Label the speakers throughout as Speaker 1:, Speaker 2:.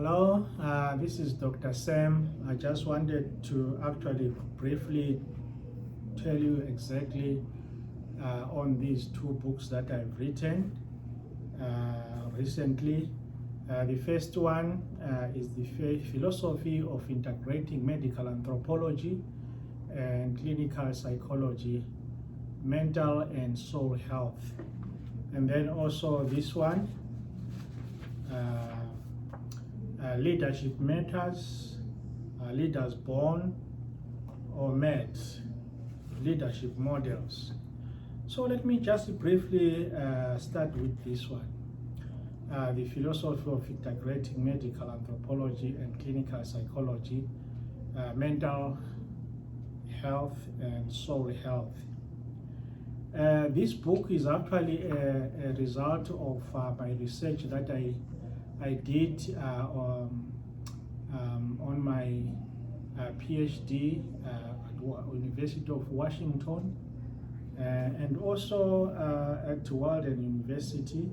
Speaker 1: Hello, this is Dr. Sam. I just wanted to actually briefly tell you exactly on these two books that I've written recently. The first one is the philosophy of integrating medical anthropology and clinical psychology, mental and soul health. And then also this one, leadership matters, leaders born or met, leadership models. So let me just briefly start with this one. The philosophy of integrating medical anthropology and clinical psychology, mental health and soul health. This book is actually a result of my research that I did on my PhD at University of Washington and also at Walden University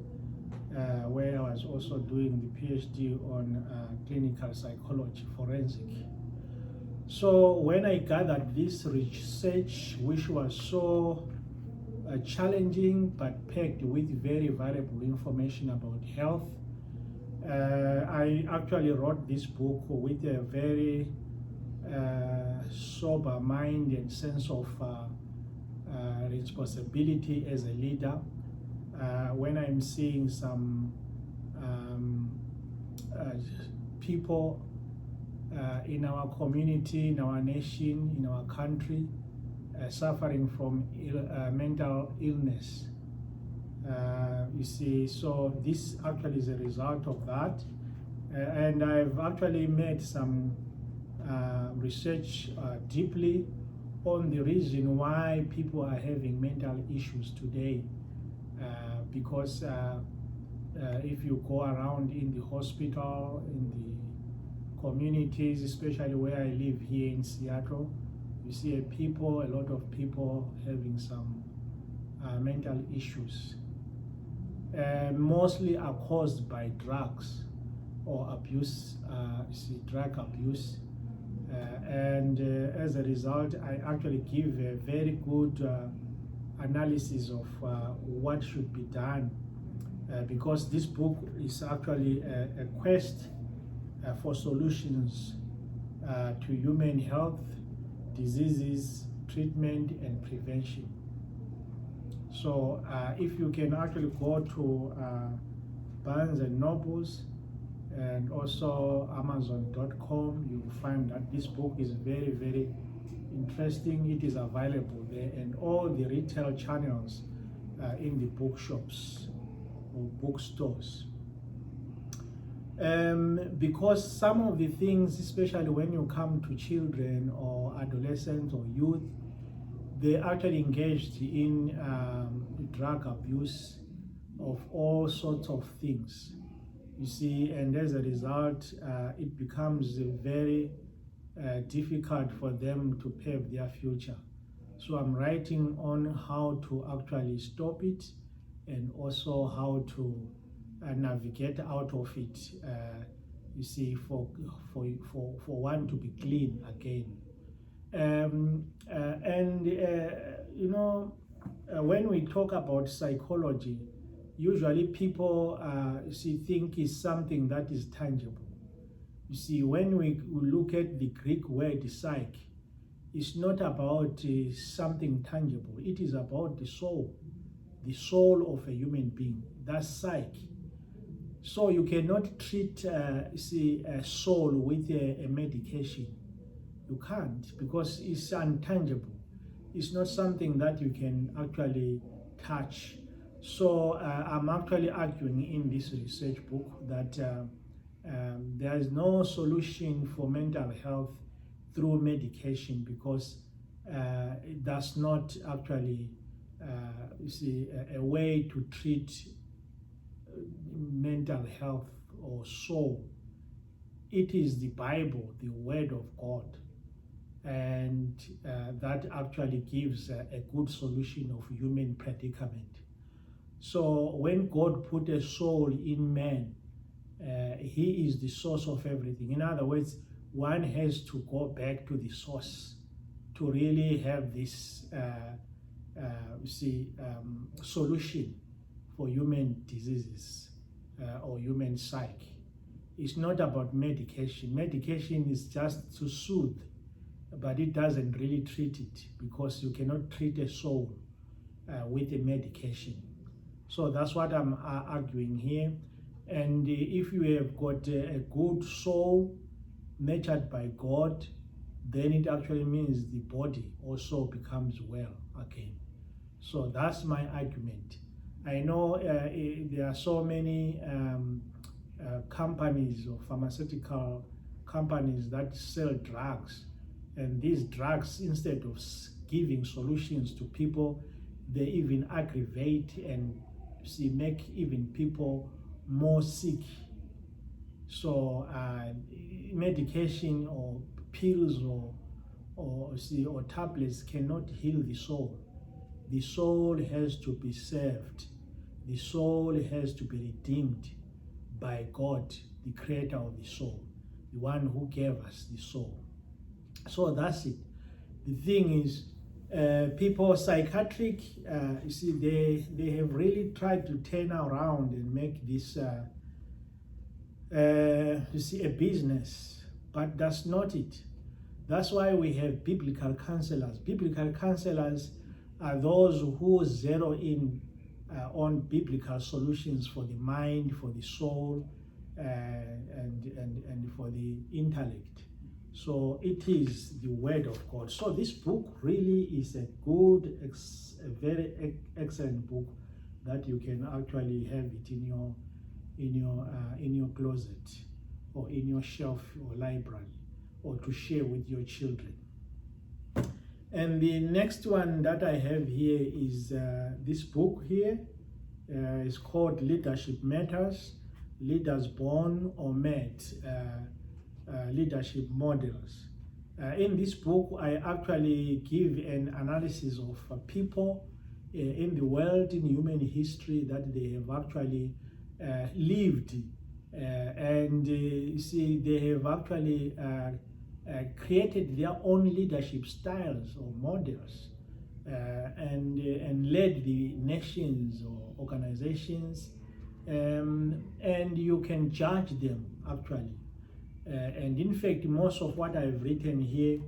Speaker 1: where I was also doing the PhD on clinical psychology, forensic. So when I gathered this research, which was so challenging but packed with very valuable information about health, I actually wrote this book with a very sober mind and sense of responsibility as a leader. When I'm seeing some people in our community, in our nation, in our country, suffering from mental illness. You see, so this actually is a result of that. And I've actually made some research deeply on the reason why people are having mental issues today. Because if you go around in the hospital, in the communities, especially where I live here in Seattle, you see a lot of people having some mental issues. Mostly are caused by drugs or abuse, you see, drug abuse. And as a result, I actually give a very good analysis of what should be done because this book is actually a quest for solutions to human health, diseases, treatment, and prevention. So if you can actually go to Barnes and Nobles and also Amazon.com, you will find that this book is very, very interesting. It is available there and all the retail channels in the bookshops or bookstores. Because some of the things, especially when you come to children or adolescents or youth, they're actually engaged in drug abuse of all sorts of things, you see, and as a result, it becomes very difficult for them to pave their future. So I'm writing on how to actually stop it and also how to navigate out of it, you see, for one to be clean again. You know, when we talk about psychology, usually people think is something that is tangible. You see, when we look at the Greek word psyche, it's not about something tangible. It is about the soul of a human being. That's psyche. So you cannot treat a soul with a medication. You can't, because it's untangible. It's not something that you can actually touch. So I'm actually arguing in this research book that there is no solution for mental health through medication, because it does not actually a way to treat mental health or soul. It is the Bible, the Word of God, and that actually gives a good solution of human predicament. So when God put a soul in man, He is the source of everything. In other words, one has to go back to the source to really have this solution for human diseases or human psyche. It's not about medication. Medication is just to soothe, but it doesn't really treat it, because you cannot treat a soul with a medication. So that's what I'm arguing here. And if you have got a good soul nurtured by God, then it actually means the body also becomes well again. So that's my argument. I know there are so many companies or pharmaceutical companies that sell drugs, and these drugs, instead of giving solutions to people, they even aggravate and make even people more sick. So medication or pills or tablets cannot heal the soul. The soul has to be saved. The soul has to be redeemed by God, the creator of the soul, the one who gave us the soul. So that's it. The thing is, people psychiatric, they have really tried to turn around and make this a business, but that's not it. That's why we have biblical counselors. Biblical counselors are those who zero in on biblical solutions for the mind, for the soul, and for the intellect. So it is the word of God. So this book really is a good, a very excellent book that you can actually have it in your closet, or in your shelf or library, or to share with your children. And the next one that I have here is this book here. It's called Leadership Matters, Leaders Born or Made, Leadership Models. In this book, I actually give an analysis of people in the world, in human history, that they have actually lived, and they have actually created their own leadership styles or models, and led the nations or organizations, and you can judge them actually. And in fact, most of what I've written here,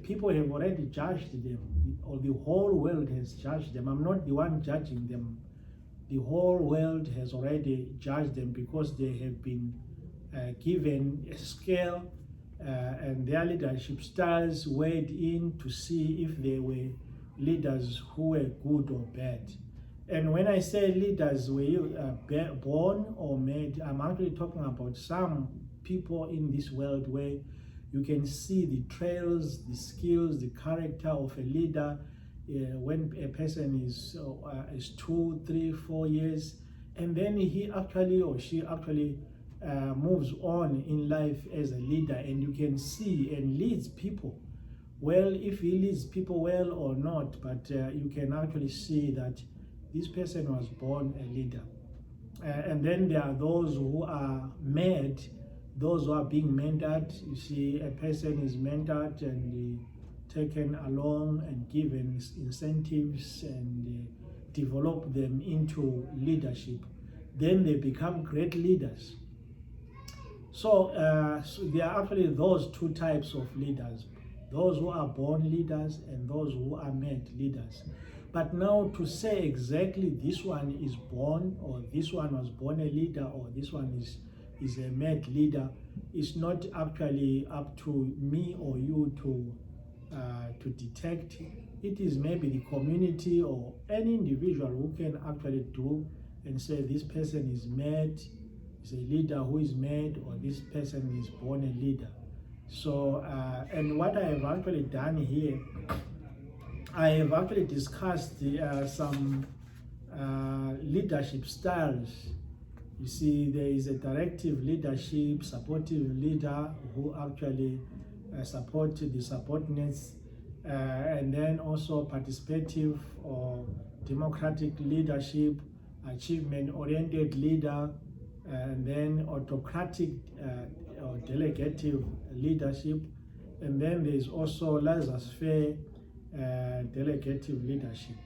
Speaker 1: people have already judged them, or the whole world has judged them. I'm not the one judging them. The whole world has already judged them, because they have been given a scale, and their leadership styles weighed in to see if they were leaders who were good or bad. And when I say leaders were born or made, I'm actually talking about some people in this world where you can see the trails, the skills, the character of a leader when a person is 2, 3, 4 years, and then he actually or she actually moves on in life as a leader, and you can see and leads people well, if he leads people well or not, but you can actually see that this person was born a leader. And then there are those who are made, those who are being mentored. You see, a person is mentored and taken along and given incentives and develop them into leadership. Then they become great leaders. So there are actually those two types of leaders, those who are born leaders and those who are made leaders. But now to say exactly this one is born, or this one was born a leader, or this one is a made leader, is not actually up to me or you to detect. It is maybe the community or any individual who can actually do and say this person is made, is a leader who is made, or this person is born a leader. So, and what I have actually done here, I have actually discussed some leadership styles. You see, there is a directive leadership, supportive leader who actually support the subordinates, and then also participative or democratic leadership, achievement-oriented leader, and then autocratic or delegative leadership, and then there's also laissez-faire delegative leadership,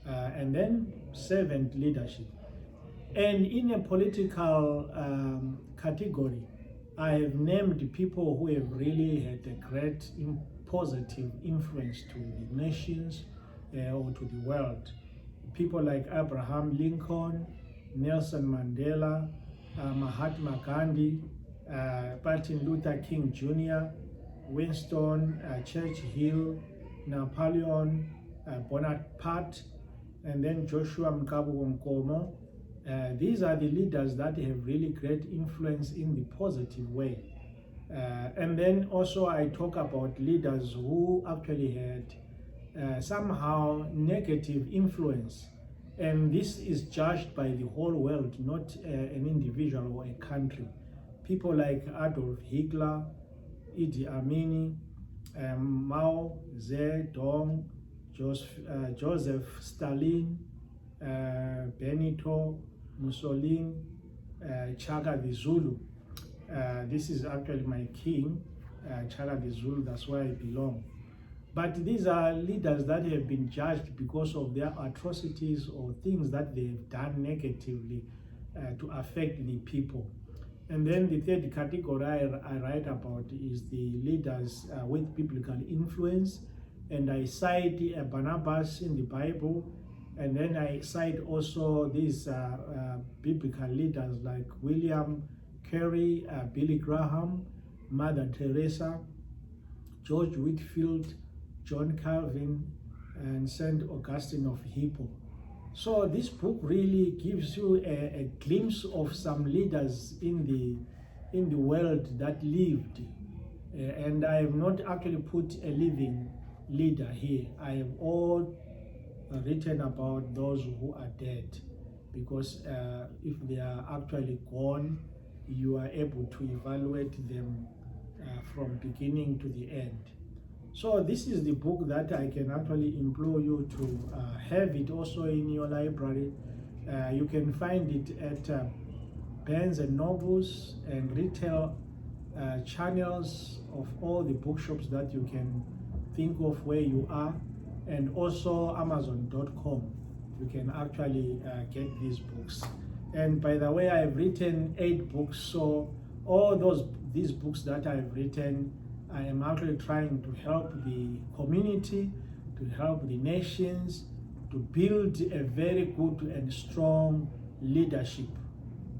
Speaker 1: and then servant leadership. And in a political category, I have named people who have really had a great positive influence to the nations or to the world. People like Abraham Lincoln, Nelson Mandela, Mahatma Gandhi, Martin Luther King Jr., Winston Churchill, Napoleon Bonaparte, and then Joshua Mkabu Nkomo. These are the leaders that have really great influence in the positive way. And then also I talk about leaders who actually had somehow negative influence. And this is judged by the whole world, not an individual or a country. People like Adolf Hitler, Idi Amin, Mao Zedong, Joseph Stalin, Benito Mussolini, Chaga the Zulu. This is actually my king, Chaga the Zulu, that's where I belong. But these are leaders that have been judged because of their atrocities or things that they've done negatively to affect the people. And then the third category I write about is the leaders with biblical influence. And I cite Barnabas in the Bible. And then I cite also these biblical leaders like William Carey, Billy Graham, Mother Teresa, George Whitefield, John Calvin, and St. Augustine of Hippo. So this book really gives you a glimpse of some leaders in the world that lived. And I have not actually put a living leader here. I have all written about those who are dead, because if they are actually gone, you are able to evaluate them from beginning to the end. So this is the book that I can actually implore you to have it also in your library. You can find it at Barnes and Nobles and retail channels of all the bookshops that you can think of where you are, and also Amazon.com. You can actually get these books. And by the way, I've written 8 books, so all these books that I've written, I am actually trying to help the community, to help the nations, to build a very good and strong leadership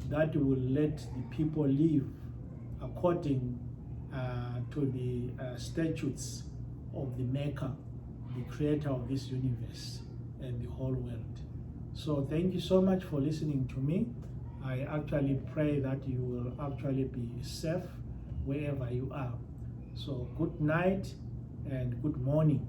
Speaker 1: that will let the people live according to the statutes of the Maker, the creator of this universe and the whole world. So thank you so much for listening to me. I actually pray that you will actually be safe wherever you are. So good night and good morning.